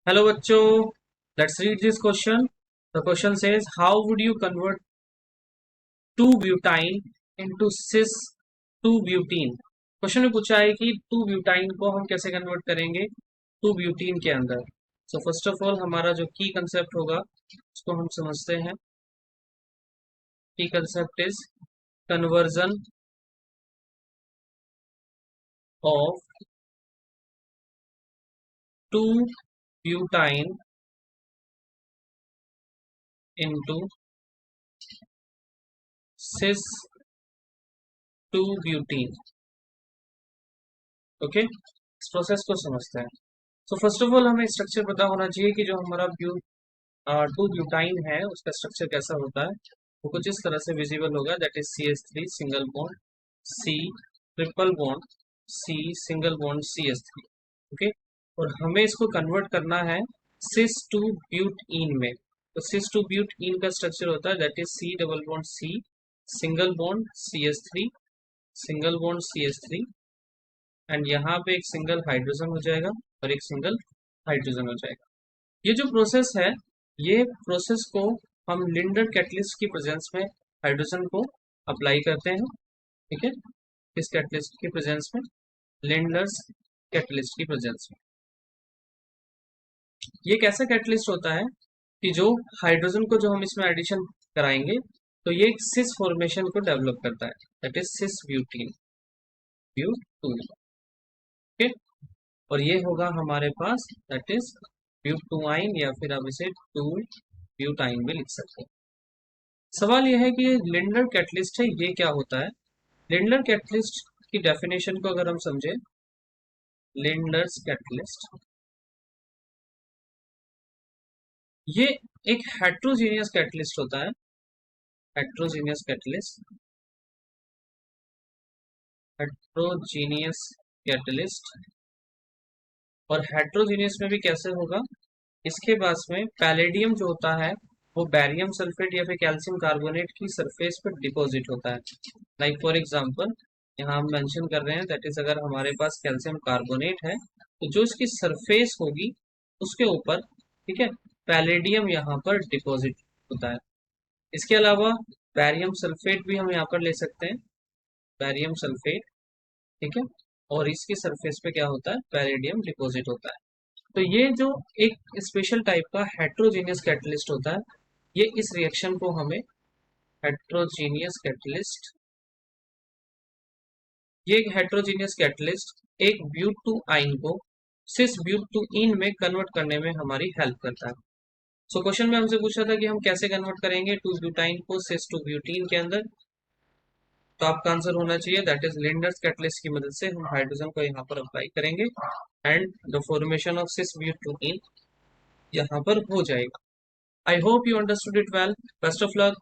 Hello बच्चों, let's read this question. The question says, how would you convert 2-butene into cis-2-butene? Question में पूछा है कि 2-ब्यूटाइन को हम कैसे कन्वर्ट करेंगे 2-ब्यूटीन के अंदर। सो फर्स्ट ऑफ ऑल हमारा जो की कंसेप्ट होगा उसको हम समझते हैं। Key concept is conversion of two butyne into cis-2-butene। Okay, इस प्रोसेस को समझते हैं। सो फर्स्ट ऑफ ऑल हमें स्ट्रक्चर पता होना चाहिए कि जो हमारा 2-ब्यूटाइन है उसका स्ट्रक्चर कैसा होता है। वो कुछ इस तरह से विजिबल होगा, that is CH3 single bond C triple bond C single bond CH3। Okay, और हमें इसको कन्वर्ट करना है सिस टू ब्यूटीन में। तो सिस टू ब्यूटीन का स्ट्रक्चर होता है that is C double bond C single bond CH3 single bond CH3 and यहाँ पे एक सिंगल हाइड्रोजन हो जाएगा और एक सिंगल हाइड्रोजन हो जाएगा। ये जो प्रोसेस है, ये प्रोसेस को हम लिंडर कैटलिस्ट की प्रेजेंस में हाइड्रोजन को अप्लाई करते हैं। ठीक है, किस कैटलिस्ट की प्रेजेंस में? लिंडर्स कैटलिस्ट की प्रेजेंस में। ये कैसा कैटलिस्ट होता है कि जो हाइड्रोजन को जो हम इसमें एडिशन कराएंगे तो ये एक सिस फॉर्मेशन को डेवलप करता है, that is cis butene butene. Okay, और ये होगा हमारे पास दैट इज ब्यूटुआइन या फिर आप इसे 2-ब्यूटाइन भी लिख सकते हैं। सवाल यह है कि लिंडर कैटलिस्ट है, ये क्या होता है? लिंडर कैटलिस्ट की डेफिनेशन को अगर हम समझे, लिंडर्स कैटलिस्ट ये एक हेट्रोजीनियस कैटलिस्ट होता है। Heterogeneous catalyst, heterogeneous catalyst. और हेट्रोजीनियस में भी कैसे होगा? इसके पास में पैलेडियम जो होता है वो बैरियम सल्फेट या फिर कैल्शियम कार्बोनेट की सरफेस पर डिपॉजिट होता है। लाइक फॉर एग्जांपल यहाँ हम मेंशन कर रहे हैं दैट इज अगर हमारे पास कैल्शियम कार्बोनेट है तो जो इसकी सरफेस होगी उसके ऊपर, ठीक है, पैलेडियम यहाँ पर डिपॉजिट होता है। इसके अलावा बैरियम सल्फेट भी हम यहाँ पर ले सकते हैं, बैरियम सल्फेट। ठीक है, और इसकी सरफेस पे क्या होता है? पैलेडियम डिपॉजिट होता है। तो ये जो एक स्पेशल टाइप का हेट्रोजीनियस कैटलिस्ट होता है, ये इस रिएक्शन को हमें हेट्रोजीनियस कैटलिस्ट, ये एक हेट्रोजीनियस कैटलिस्ट एक ब्यूट टू आइन को सिस ब्यूट टू इन में कन्वर्ट करने में हमारी हेल्प करता है। सो क्वेश्चन में हमसे पूछा था कि हम कैसे कन्वर्ट करेंगे 2-ब्यूटाइन को सिस टू ब्यूटीन के अंदर। तो आपका आंसर होना चाहिए दैट इज लिंडर्स कैटलिस्ट की मदद से हम हाइड्रोजन को यहाँ पर अप्लाई करेंगे and the formation of cis but two ene यहाँ पर हो जाएगा। I hope you understood it well. Best of luck.